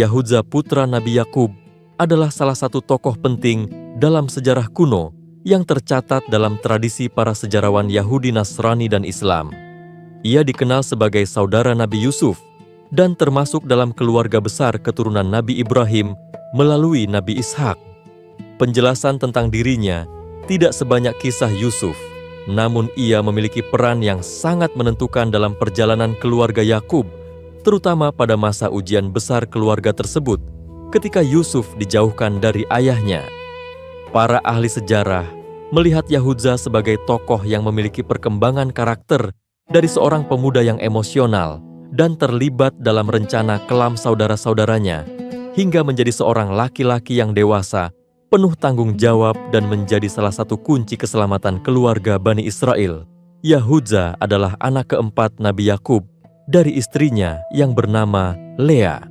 Yahudza putra Nabi Yakub adalah salah satu tokoh penting dalam sejarah kuno yang tercatat dalam tradisi para sejarawan Yahudi, Nasrani, dan Islam. Ia dikenal sebagai saudara Nabi Yusuf dan termasuk dalam keluarga besar keturunan Nabi Ibrahim melalui Nabi Ishak. Penjelasan tentang dirinya tidak sebanyak kisah Yusuf, namun ia memiliki peran yang sangat menentukan dalam perjalanan keluarga Yakub, terutama pada masa ujian besar keluarga tersebut ketika Yusuf dijauhkan dari ayahnya. Para ahli sejarah melihat Yahudza sebagai tokoh yang memiliki perkembangan karakter dari seorang pemuda yang emosional dan terlibat dalam rencana kelam saudara-saudaranya, hingga menjadi seorang laki-laki yang dewasa, penuh tanggung jawab dan menjadi salah satu kunci keselamatan keluarga Bani Israel. Yahudza adalah anak keempat Nabi Yakub dari istrinya yang bernama Lea.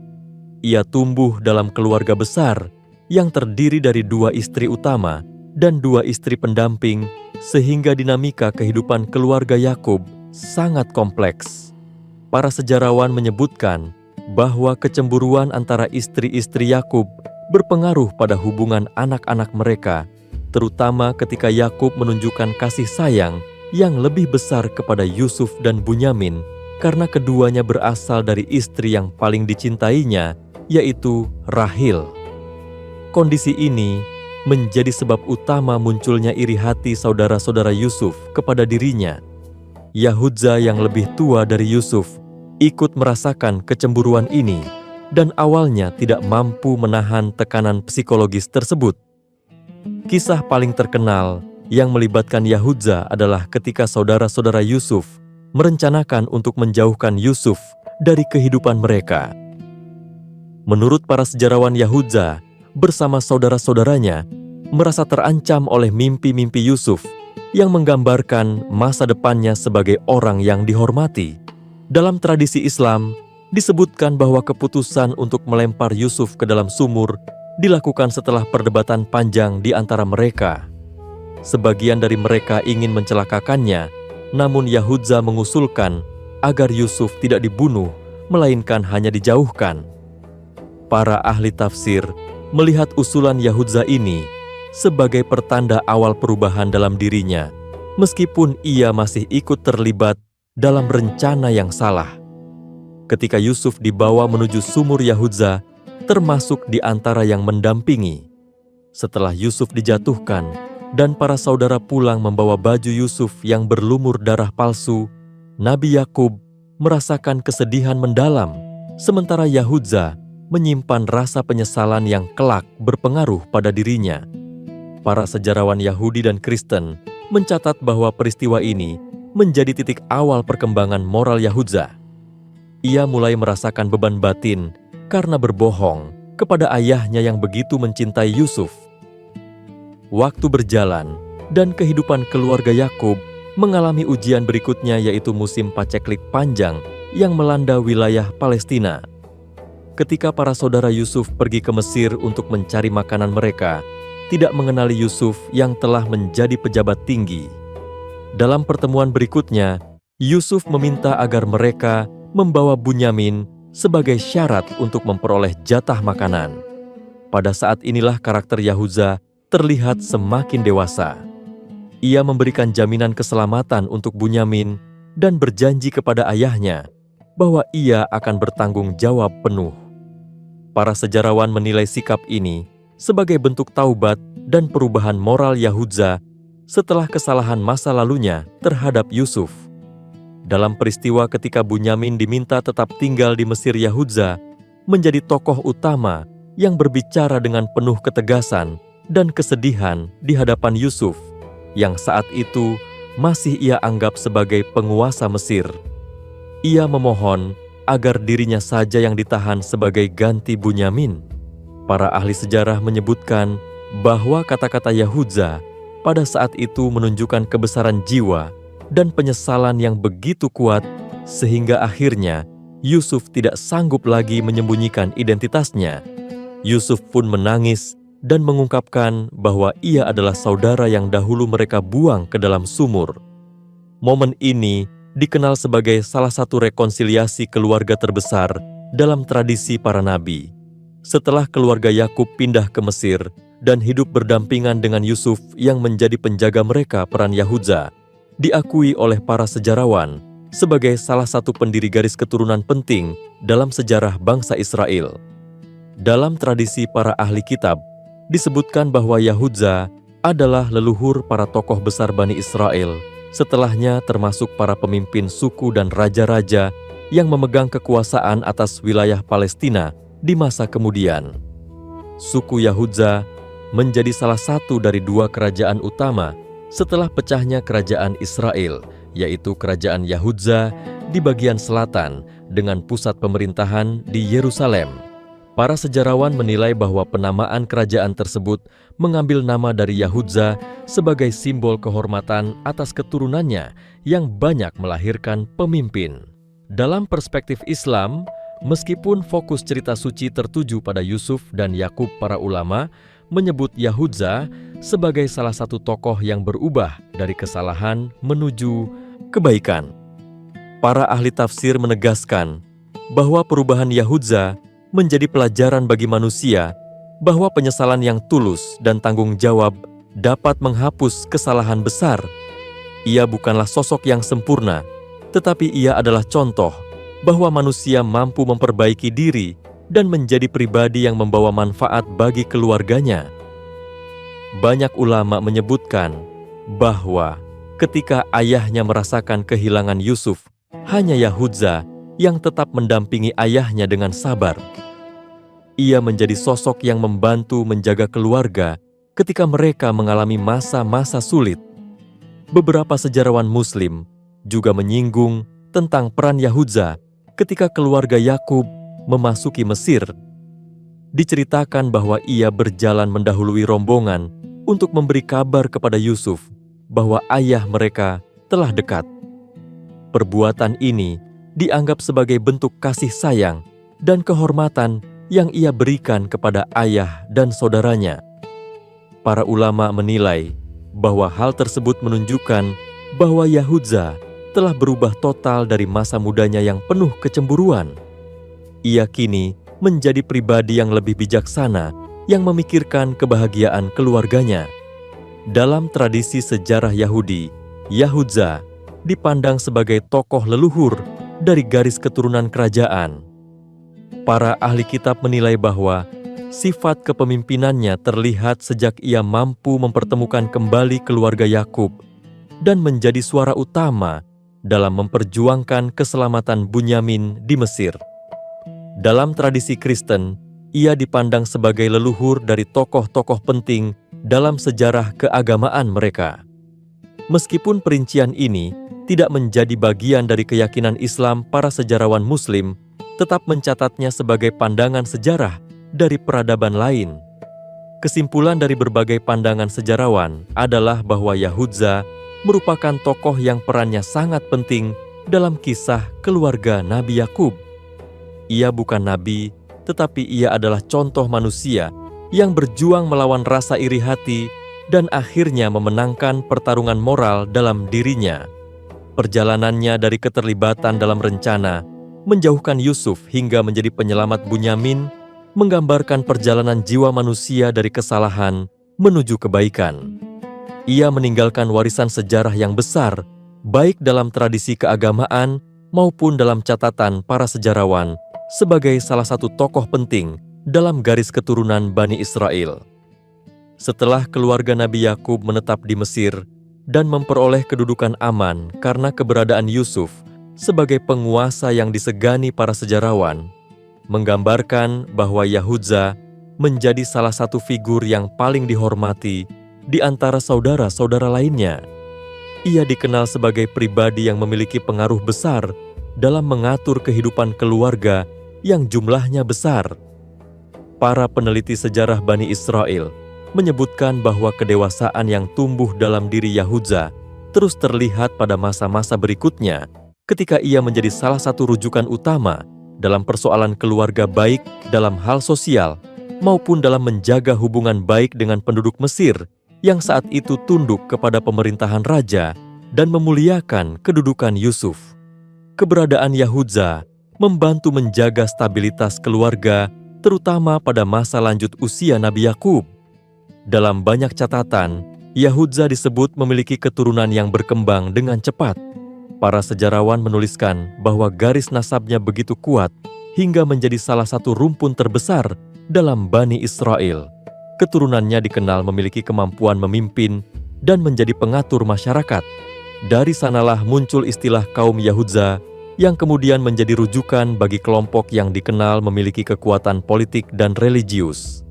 Ia tumbuh dalam keluarga besar yang terdiri dari 2 istri utama dan 2 istri pendamping, sehingga dinamika kehidupan keluarga Yakub sangat kompleks. Para sejarawan menyebutkan bahwa kecemburuan antara istri-istri Yakub berpengaruh pada hubungan anak-anak mereka, terutama ketika Yakub menunjukkan kasih sayang yang lebih besar kepada Yusuf dan Bunyamin, karena keduanya berasal dari istri yang paling dicintainya, yaitu Rahil. Kondisi ini menjadi sebab utama munculnya iri hati saudara-saudara Yusuf kepada dirinya. Yahudza yang lebih tua dari Yusuf ikut merasakan kecemburuan ini dan awalnya tidak mampu menahan tekanan psikologis tersebut. Kisah paling terkenal yang melibatkan Yahudza adalah ketika saudara-saudara Yusuf merencanakan untuk menjauhkan Yusuf dari kehidupan mereka. Menurut para sejarawan, Yahudza bersama saudara-saudaranya merasa terancam oleh mimpi-mimpi Yusuf yang menggambarkan masa depannya sebagai orang yang dihormati. Dalam tradisi Islam, disebutkan bahwa keputusan untuk melempar Yusuf ke dalam sumur dilakukan setelah perdebatan panjang di antara mereka. Sebagian dari mereka ingin mencelakakannya, namun Yahudza mengusulkan agar Yusuf tidak dibunuh, melainkan hanya dijauhkan. Para ahli tafsir melihat usulan Yahudza ini sebagai pertanda awal perubahan dalam dirinya, meskipun ia masih ikut terlibat dalam rencana yang salah. Ketika Yusuf dibawa menuju sumur, Yahudza termasuk di antara yang mendampingi. Setelah Yusuf dijatuhkan dan para saudara pulang membawa baju Yusuf yang berlumur darah palsu, Nabi Yakub merasakan kesedihan mendalam, sementara Yahudza menyimpan rasa penyesalan yang kelak berpengaruh pada dirinya. Para sejarawan Yahudi dan Kristen mencatat bahwa peristiwa ini menjadi titik awal perkembangan moral Yahudza. Ia mulai merasakan beban batin karena berbohong kepada ayahnya yang begitu mencintai Yusuf. Waktu berjalan dan kehidupan keluarga Yakub mengalami ujian berikutnya, yaitu musim paceklik panjang yang melanda wilayah Palestina. Ketika para saudara Yusuf pergi ke Mesir untuk mencari makanan, mereka tidak mengenali Yusuf yang telah menjadi pejabat tinggi. Dalam pertemuan berikutnya, Yusuf meminta agar mereka membawa Bunyamin sebagai syarat untuk memperoleh jatah makanan. Pada saat inilah karakter Yahudza terlihat semakin dewasa. Ia memberikan jaminan keselamatan untuk Bunyamin dan berjanji kepada ayahnya bahwa ia akan bertanggung jawab penuh. Para sejarawan menilai sikap ini sebagai bentuk taubat dan perubahan moral Yahudza setelah kesalahan masa lalunya terhadap Yusuf. Dalam peristiwa ketika Bunyamin diminta tetap tinggal di Mesir, Yahudza menjadi tokoh utama yang berbicara dengan penuh ketegasan dan kesedihan di hadapan Yusuf, yang saat itu masih ia anggap sebagai penguasa Mesir. Ia memohon agar dirinya saja yang ditahan sebagai ganti Bunyamin. Para ahli sejarah menyebutkan bahwa kata-kata Yahudza pada saat itu menunjukkan kebesaran jiwa dan penyesalan yang begitu kuat, sehingga akhirnya Yusuf tidak sanggup lagi menyembunyikan identitasnya. Yusuf pun menangis dan mengungkapkan bahwa ia adalah saudara yang dahulu mereka buang ke dalam sumur. Momen ini dikenal sebagai salah satu rekonsiliasi keluarga terbesar dalam tradisi para nabi. Setelah keluarga Yakub pindah ke Mesir dan hidup berdampingan dengan Yusuf yang menjadi penjaga mereka, peran Yahudza diakui oleh para sejarawan sebagai salah satu pendiri garis keturunan penting dalam sejarah bangsa Israel. Dalam tradisi para ahli kitab, disebutkan bahwa Yahudza adalah leluhur para tokoh besar Bani Israel, setelahnya termasuk para pemimpin suku dan raja-raja yang memegang kekuasaan atas wilayah Palestina di masa kemudian. Suku Yahudza menjadi salah satu dari dua kerajaan utama setelah pecahnya kerajaan Israel, yaitu kerajaan Yahudza di bagian selatan dengan pusat pemerintahan di Yerusalem. Para sejarawan menilai bahwa penamaan kerajaan tersebut mengambil nama dari Yahudza sebagai simbol kehormatan atas keturunannya yang banyak melahirkan pemimpin. Dalam perspektif Islam, meskipun fokus cerita suci tertuju pada Yusuf dan Yakub, para ulama menyebut Yahudza sebagai salah satu tokoh yang berubah dari kesalahan menuju kebaikan. Para ahli tafsir menegaskan bahwa perubahan Yahudza menjadi pelajaran bagi manusia bahwa penyesalan yang tulus dan tanggung jawab dapat menghapus kesalahan besar. Ia bukanlah sosok yang sempurna, tetapi ia adalah contoh bahwa manusia mampu memperbaiki diri dan menjadi pribadi yang membawa manfaat bagi keluarganya. Banyak ulama menyebutkan bahwa ketika ayahnya merasakan kehilangan Yusuf, hanya Yahudza yang tetap mendampingi ayahnya dengan sabar. Ia menjadi sosok yang membantu menjaga keluarga ketika mereka mengalami masa-masa sulit. Beberapa sejarawan Muslim juga menyinggung tentang peran Yahudza ketika keluarga Yakub memasuki Mesir. Diceritakan bahwa ia berjalan mendahului rombongan untuk memberi kabar kepada Yusuf bahwa ayah mereka telah dekat. Perbuatan ini dianggap sebagai bentuk kasih sayang dan kehormatan yang ia berikan kepada ayah dan saudaranya. Para ulama menilai bahwa hal tersebut menunjukkan bahwa Yahudza telah berubah total dari masa mudanya yang penuh kecemburuan. Ia kini menjadi pribadi yang lebih bijaksana yang memikirkan kebahagiaan keluarganya. Dalam tradisi sejarah Yahudi, Yahudza dipandang sebagai tokoh leluhur dari garis keturunan kerajaan. Para ahli kitab menilai bahwa sifat kepemimpinannya terlihat sejak ia mampu mempertemukan kembali keluarga Yakub dan menjadi suara utama dalam memperjuangkan keselamatan Bunyamin di Mesir. Dalam tradisi Kristen, ia dipandang sebagai leluhur dari tokoh-tokoh penting dalam sejarah keagamaan mereka. Meskipun perincian ini tidak menjadi bagian dari keyakinan Islam, para sejarawan Muslim tetap mencatatnya sebagai pandangan sejarah dari peradaban lain. Kesimpulan dari berbagai pandangan sejarawan adalah bahwa Yahudza merupakan tokoh yang perannya sangat penting dalam kisah keluarga Nabi Yakub. Ia bukan nabi, tetapi ia adalah contoh manusia yang berjuang melawan rasa iri hati dan akhirnya memenangkan pertarungan moral dalam dirinya. Perjalanannya dari keterlibatan dalam rencana menjauhkan Yusuf hingga menjadi penyelamat Bunyamin menggambarkan perjalanan jiwa manusia dari kesalahan menuju kebaikan. Ia meninggalkan warisan sejarah yang besar, baik dalam tradisi keagamaan maupun dalam catatan para sejarawan, sebagai salah satu tokoh penting dalam garis keturunan Bani Israel. Setelah keluarga Nabi Yakub menetap di Mesir dan memperoleh kedudukan aman karena keberadaan Yusuf sebagai penguasa yang disegani para sejarawan, menggambarkan bahwa Yahudza menjadi salah satu figur yang paling dihormati di antara saudara-saudara lainnya. Ia dikenal sebagai pribadi yang memiliki pengaruh besar dalam mengatur kehidupan keluarga yang jumlahnya besar. Para peneliti sejarah Bani Israel menyebutkan bahwa kedewasaan yang tumbuh dalam diri Yahudza terus terlihat pada masa-masa berikutnya, ketika ia menjadi salah satu rujukan utama dalam persoalan keluarga, baik dalam hal sosial maupun dalam menjaga hubungan baik dengan penduduk Mesir yang saat itu tunduk kepada pemerintahan raja dan memuliakan kedudukan Yusuf. Keberadaan Yahudza membantu menjaga stabilitas keluarga terutama pada masa lanjut usia Nabi Yakub. Dalam banyak catatan, Yahudza disebut memiliki keturunan yang berkembang dengan cepat. Para sejarawan menuliskan bahwa garis nasabnya begitu kuat hingga menjadi salah satu rumpun terbesar dalam Bani Israel. Keturunannya dikenal memiliki kemampuan memimpin dan menjadi pengatur masyarakat. Dari sanalah muncul istilah kaum Yahudza yang kemudian menjadi rujukan bagi kelompok yang dikenal memiliki kekuatan politik dan religius.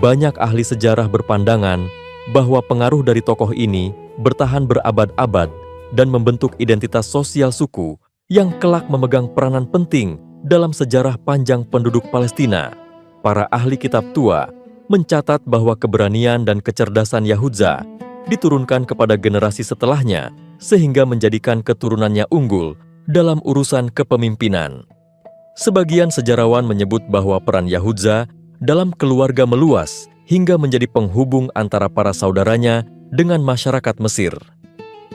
Banyak ahli sejarah berpandangan bahwa pengaruh dari tokoh ini bertahan berabad-abad dan membentuk identitas sosial suku yang kelak memegang peranan penting dalam sejarah panjang penduduk Palestina. Para ahli kitab tua mencatat bahwa keberanian dan kecerdasan Yahudza diturunkan kepada generasi setelahnya, sehingga menjadikan keturunannya unggul dalam urusan kepemimpinan. Sebagian sejarawan menyebut bahwa peran Yahudza dalam keluarga meluas hingga menjadi penghubung antara para saudaranya dengan masyarakat Mesir.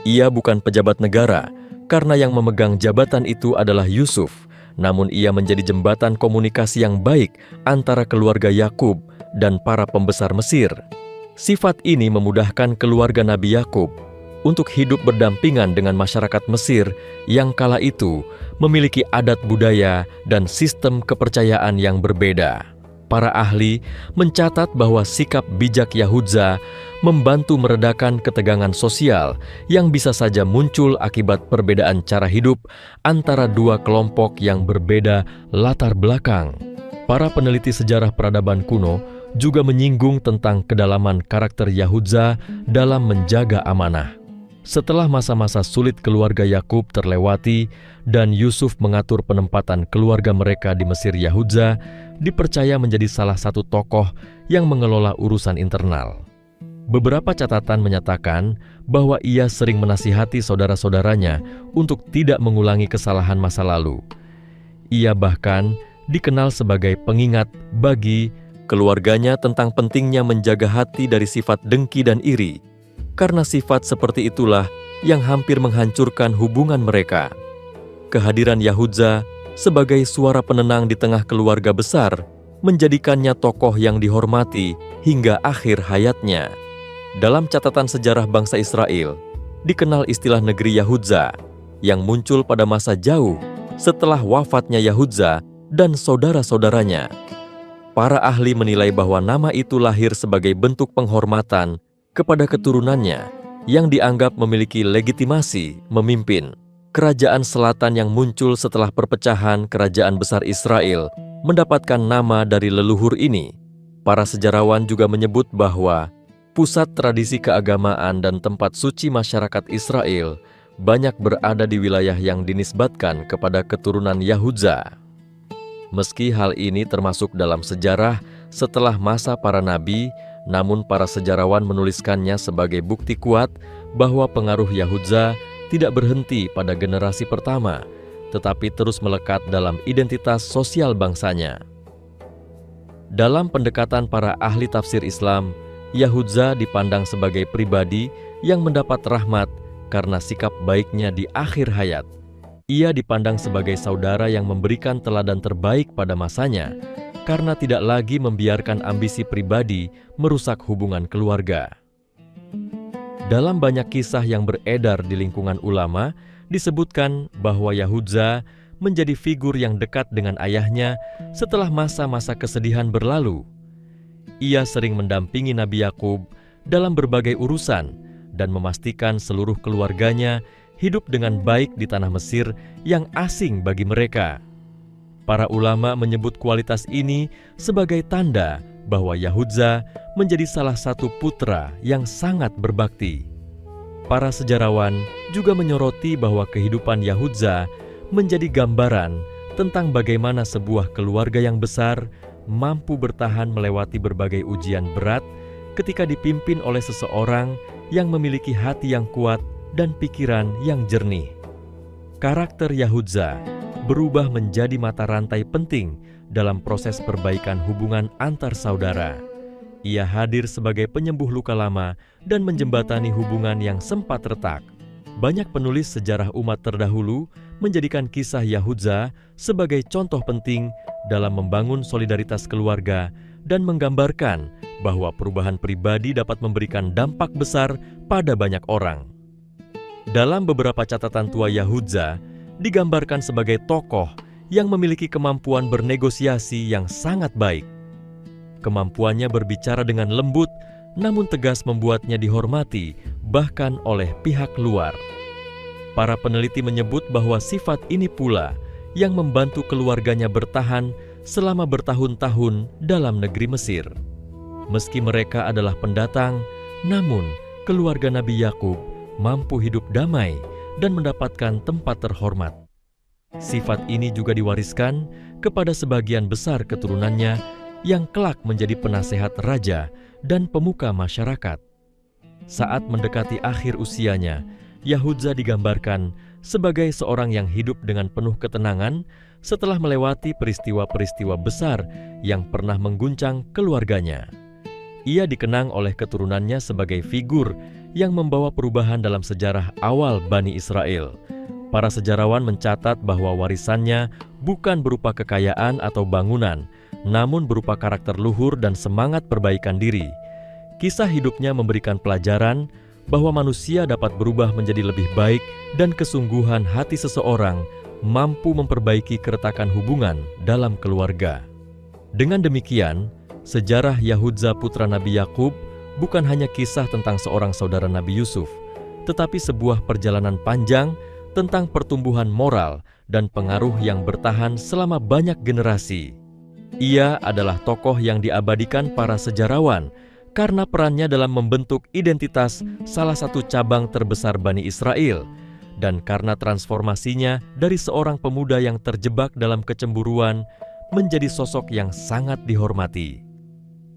Ia bukan pejabat negara, karena yang memegang jabatan itu adalah Yusuf, namun ia menjadi jembatan komunikasi yang baik antara keluarga Yakub dan para pembesar Mesir. Sifat ini memudahkan keluarga Nabi Yakub untuk hidup berdampingan dengan masyarakat Mesir yang kala itu memiliki adat budaya dan sistem kepercayaan yang berbeda. Para ahli mencatat bahwa sikap bijak Yahudza membantu meredakan ketegangan sosial yang bisa saja muncul akibat perbedaan cara hidup antara dua kelompok yang berbeda latar belakang. Para peneliti sejarah peradaban kuno juga menyinggung tentang kedalaman karakter Yahudza dalam menjaga amanah. Setelah masa-masa sulit keluarga Yakub terlewati dan Yusuf mengatur penempatan keluarga mereka di Mesir, Yahudza dipercaya menjadi salah satu tokoh yang mengelola urusan internal. Beberapa catatan menyatakan bahwa ia sering menasihati saudara-saudaranya untuk tidak mengulangi kesalahan masa lalu. Ia bahkan dikenal sebagai pengingat bagi keluarganya tentang pentingnya menjaga hati dari sifat dengki dan iri, karena sifat seperti itulah yang hampir menghancurkan hubungan mereka. Kehadiran Yahudza sebagai suara penenang di tengah keluarga besar menjadikannya tokoh yang dihormati hingga akhir hayatnya. Dalam catatan sejarah bangsa Israel, dikenal istilah negeri Yahudza yang muncul pada masa jauh setelah wafatnya Yahudza dan saudara-saudaranya. Para ahli menilai bahwa nama itu lahir sebagai bentuk penghormatan kepada keturunannya yang dianggap memiliki legitimasi memimpin. Kerajaan selatan yang muncul setelah perpecahan kerajaan besar Israel mendapatkan nama dari leluhur ini. Para sejarawan juga menyebut bahwa pusat tradisi keagamaan dan tempat suci masyarakat Israel banyak berada di wilayah yang dinisbatkan kepada keturunan Yahudza. Meski hal ini termasuk dalam sejarah setelah masa para nabi, namun para sejarawan menuliskannya sebagai bukti kuat bahwa pengaruh Yahudza tidak berhenti pada generasi pertama, tetapi terus melekat dalam identitas sosial bangsanya. Dalam pendekatan para ahli tafsir Islam, Yahudza dipandang sebagai pribadi yang mendapat rahmat karena sikap baiknya di akhir hayat. Ia dipandang sebagai saudara yang memberikan teladan terbaik pada masanya karena tidak lagi membiarkan ambisi pribadi merusak hubungan keluarga. Dalam banyak kisah yang beredar di lingkungan ulama, disebutkan bahwa Yahudza menjadi figur yang dekat dengan ayahnya setelah masa-masa kesedihan berlalu. Ia sering mendampingi Nabi Yakub dalam berbagai urusan dan memastikan seluruh keluarganya hidup dengan baik di tanah Mesir yang asing bagi mereka. Para ulama menyebut kualitas ini sebagai tanda bahwa Yahudza menjadi salah satu putra yang sangat berbakti. Para sejarawan juga menyoroti bahwa kehidupan Yahudza menjadi gambaran tentang bagaimana sebuah keluarga yang besar mampu bertahan melewati berbagai ujian berat ketika dipimpin oleh seseorang yang memiliki hati yang kuat dan pikiran yang jernih. Karakter Yahudza berubah menjadi mata rantai penting dalam proses perbaikan hubungan antar saudara. Ia hadir sebagai penyembuh luka lama dan menjembatani hubungan yang sempat retak. Banyak penulis sejarah umat terdahulu menjadikan kisah Yahudza sebagai contoh penting dalam membangun solidaritas keluarga dan menggambarkan bahwa perubahan pribadi dapat memberikan dampak besar pada banyak orang. Dalam beberapa catatan tua Yahuza, digambarkan sebagai tokoh yang memiliki kemampuan bernegosiasi yang sangat baik. Kemampuannya berbicara dengan lembut, namun tegas membuatnya dihormati, bahkan oleh pihak luar. Para peneliti menyebut bahwa sifat ini pula yang membantu keluarganya bertahan selama bertahun-tahun dalam negeri Mesir. Meski mereka adalah pendatang, namun keluarga Nabi Yakub mampu hidup damai dan mendapatkan tempat terhormat. Sifat ini juga diwariskan kepada sebagian besar keturunannya yang kelak menjadi penasehat raja dan pemuka masyarakat. Saat mendekati akhir usianya, Yahuza digambarkan sebagai seorang yang hidup dengan penuh ketenangan setelah melewati peristiwa-peristiwa besar yang pernah mengguncang keluarganya. Ia dikenang oleh keturunannya sebagai figur yang membawa perubahan dalam sejarah awal Bani Israel. Para sejarawan mencatat bahwa warisannya bukan berupa kekayaan atau bangunan, namun berupa karakter luhur dan semangat perbaikan diri. Kisah hidupnya memberikan pelajaran bahwa manusia dapat berubah menjadi lebih baik dan kesungguhan hati seseorang mampu memperbaiki keretakan hubungan dalam keluarga. Dengan demikian, sejarah Yahuza putra Nabi Yakub bukan hanya kisah tentang seorang saudara Nabi Yusuf, tetapi sebuah perjalanan panjang tentang pertumbuhan moral dan pengaruh yang bertahan selama banyak generasi. Ia adalah tokoh yang diabadikan para sejarawan karena perannya dalam membentuk identitas salah satu cabang terbesar Bani Israel, dan karena transformasinya dari seorang pemuda yang terjebak dalam kecemburuan menjadi sosok yang sangat dihormati.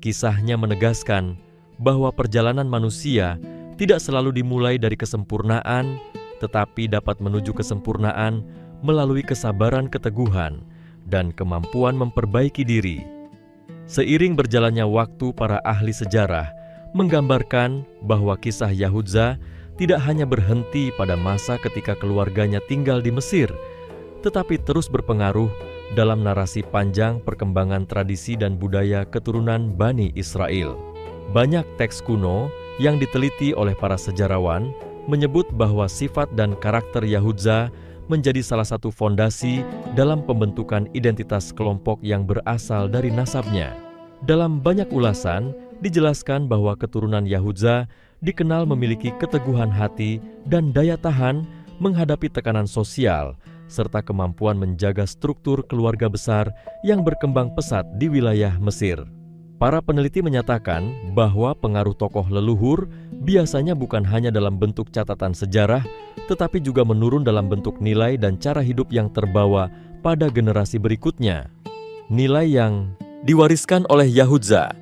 Kisahnya menegaskan bahwa perjalanan manusia tidak selalu dimulai dari kesempurnaan, tetapi dapat menuju kesempurnaan melalui kesabaran, keteguhan, dan kemampuan memperbaiki diri. Seiring berjalannya waktu, para ahli sejarah menggambarkan bahwa kisah Yahuza tidak hanya berhenti pada masa ketika keluarganya tinggal di Mesir, tetapi terus berpengaruh dalam narasi panjang perkembangan tradisi dan budaya keturunan Bani Israel. Banyak teks kuno yang diteliti oleh para sejarawan menyebut bahwa sifat dan karakter Yahuza menjadi salah satu fondasi dalam pembentukan identitas kelompok yang berasal dari nasabnya. Dalam banyak ulasan, dijelaskan bahwa keturunan Yahuza dikenal memiliki keteguhan hati dan daya tahan menghadapi tekanan sosial, serta kemampuan menjaga struktur keluarga besar yang berkembang pesat di wilayah Mesir. Para peneliti menyatakan bahwa pengaruh tokoh leluhur biasanya bukan hanya dalam bentuk catatan sejarah, tetapi juga menurun dalam bentuk nilai dan cara hidup yang terbawa pada generasi berikutnya. Nilai yang diwariskan oleh Yahuza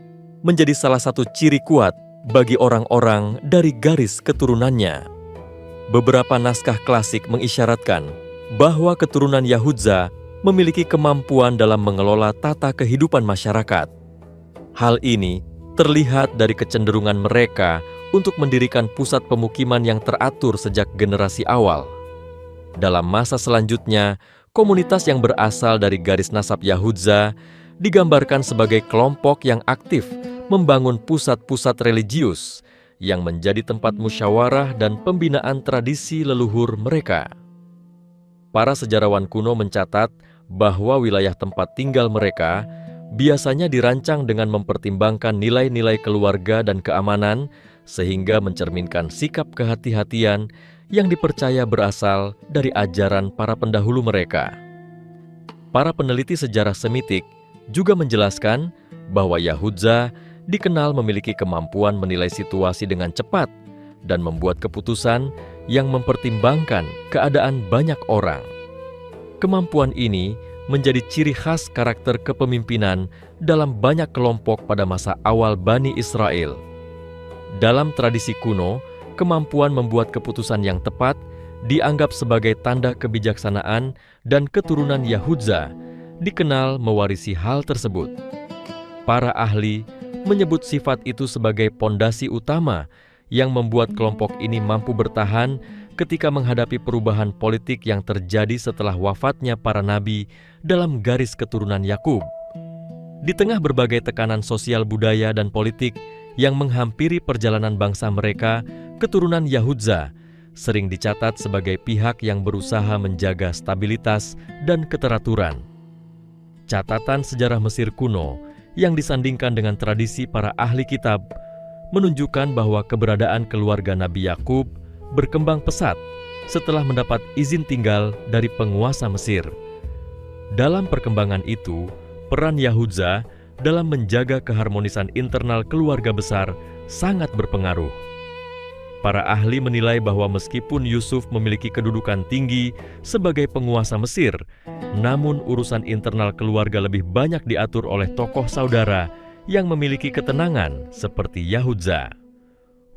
menjadi salah satu ciri kuat bagi orang-orang dari garis keturunannya. Beberapa naskah klasik mengisyaratkan bahwa keturunan Yahuza memiliki kemampuan dalam mengelola tata kehidupan masyarakat. Hal ini terlihat dari kecenderungan mereka untuk mendirikan pusat pemukiman yang teratur sejak generasi awal. Dalam masa selanjutnya, komunitas yang berasal dari garis nasab Yahuza digambarkan sebagai kelompok yang aktif membangun pusat-pusat religius yang menjadi tempat musyawarah dan pembinaan tradisi leluhur mereka. Para sejarawan kuno mencatat bahwa wilayah tempat tinggal mereka biasanya dirancang dengan mempertimbangkan nilai-nilai keluarga dan keamanan, sehingga mencerminkan sikap kehati-hatian yang dipercaya berasal dari ajaran para pendahulu mereka. Para peneliti sejarah Semitik juga menjelaskan bahwa Yahuza dikenal memiliki kemampuan menilai situasi dengan cepat dan membuat keputusan yang mempertimbangkan keadaan banyak orang. Kemampuan ini menjadi ciri khas karakter kepemimpinan dalam banyak kelompok pada masa awal Bani Israel. Dalam tradisi kuno, kemampuan membuat keputusan yang tepat dianggap sebagai tanda kebijaksanaan, dan keturunan Yahuza dikenal mewarisi hal tersebut. Para ahli menyebut sifat itu sebagai pondasi utama yang membuat kelompok ini mampu bertahan ketika menghadapi perubahan politik yang terjadi setelah wafatnya para nabi dalam garis keturunan Yakub. Di tengah berbagai tekanan sosial budaya dan politik yang menghampiri perjalanan bangsa mereka, keturunan Yahudza sering dicatat sebagai pihak yang berusaha menjaga stabilitas dan keteraturan. Catatan sejarah Mesir kuno yang disandingkan dengan tradisi para ahli kitab menunjukkan bahwa keberadaan keluarga Nabi Yakub berkembang pesat setelah mendapat izin tinggal dari penguasa Mesir. Dalam perkembangan itu, peran Yahudza dalam menjaga keharmonisan internal keluarga besar sangat berpengaruh. Para ahli menilai bahwa meskipun Yusuf memiliki kedudukan tinggi sebagai penguasa Mesir, namun urusan internal keluarga lebih banyak diatur oleh tokoh saudara yang memiliki ketenangan seperti Yahudza.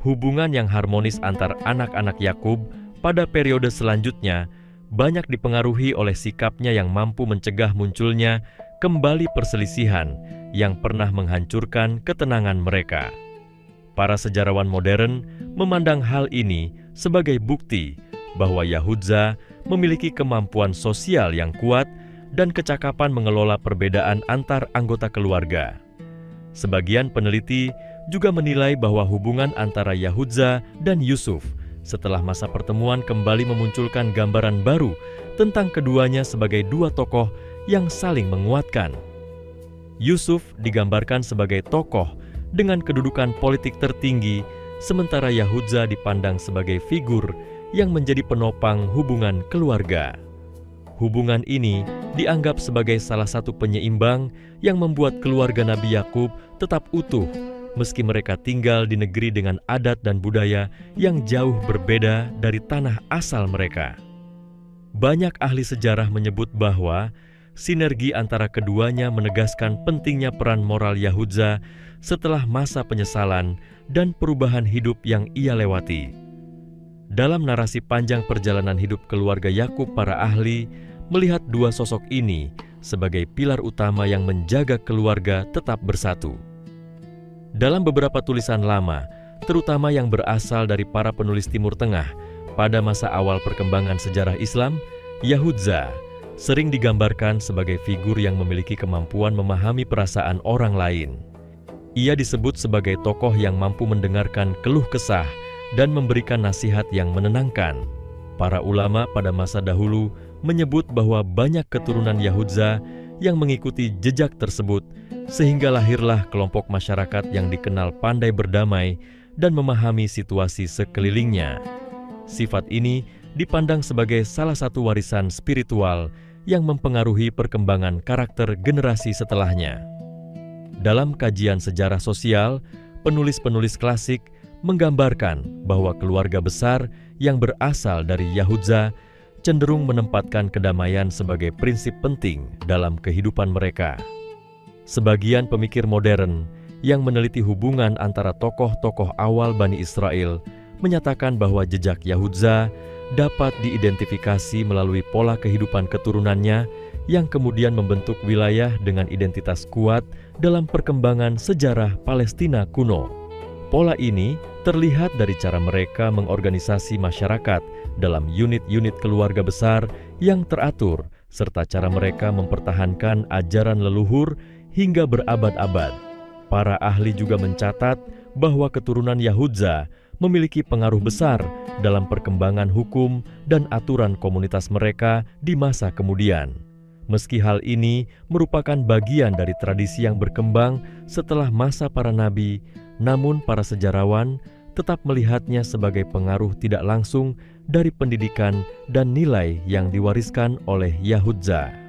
Hubungan yang harmonis antar anak-anak Yakub pada periode selanjutnya banyak dipengaruhi oleh sikapnya yang mampu mencegah munculnya kembali perselisihan yang pernah menghancurkan ketenangan mereka. Para sejarawan modern memandang hal ini sebagai bukti bahwa Yahudza memiliki kemampuan sosial yang kuat dan kecakapan mengelola perbedaan antar anggota keluarga. Sebagian peneliti juga menilai bahwa hubungan antara Yahudza dan Yusuf setelah masa pertemuan kembali memunculkan gambaran baru tentang keduanya sebagai dua tokoh yang saling menguatkan. Yusuf digambarkan sebagai tokoh dengan kedudukan politik tertinggi, sementara Yahudza dipandang sebagai figur yang menjadi penopang hubungan keluarga. Hubungan ini dianggap sebagai salah satu penyeimbang yang membuat keluarga Nabi Yakub tetap utuh, meski mereka tinggal di negeri dengan adat dan budaya yang jauh berbeda dari tanah asal mereka. Banyak ahli sejarah menyebut bahwa sinergi antara keduanya menegaskan pentingnya peran moral Yahudza setelah masa penyesalan dan perubahan hidup yang ia lewati. Dalam narasi panjang perjalanan hidup keluarga Yakub, para ahli melihat dua sosok ini sebagai pilar utama yang menjaga keluarga tetap bersatu. Dalam beberapa tulisan lama, terutama yang berasal dari para penulis Timur Tengah pada masa awal perkembangan sejarah Islam, Yahudza sering digambarkan sebagai figur yang memiliki kemampuan memahami perasaan orang lain. Ia disebut sebagai tokoh yang mampu mendengarkan keluh kesah dan memberikan nasihat yang menenangkan. Para ulama pada masa dahulu menyebut bahwa banyak keturunan Yahudza yang mengikuti jejak tersebut, sehingga lahirlah kelompok masyarakat yang dikenal pandai berdamai dan memahami situasi sekelilingnya. Sifat ini dipandang sebagai salah satu warisan spiritual yang mempengaruhi perkembangan karakter generasi setelahnya. Dalam kajian sejarah sosial, penulis-penulis klasik menggambarkan bahwa keluarga besar yang berasal dari Yahudza cenderung menempatkan kedamaian sebagai prinsip penting dalam kehidupan mereka. Sebagian pemikir modern yang meneliti hubungan antara tokoh-tokoh awal Bani Israel menyatakan bahwa jejak Yahudza dapat diidentifikasi melalui pola kehidupan keturunannya yang kemudian membentuk wilayah dengan identitas kuat dalam perkembangan sejarah Palestina kuno. Pola ini terlihat dari cara mereka mengorganisasi masyarakat dalam unit-unit keluarga besar yang teratur, serta cara mereka mempertahankan ajaran leluhur hingga berabad-abad. Para ahli juga mencatat bahwa keturunan Yahudza memiliki pengaruh besar dalam perkembangan hukum dan aturan komunitas mereka di masa kemudian. Meski hal ini merupakan bagian dari tradisi yang berkembang setelah masa para nabi, namun para sejarawan tetap melihatnya sebagai pengaruh tidak langsung dari pendidikan dan nilai yang diwariskan oleh Yahudza.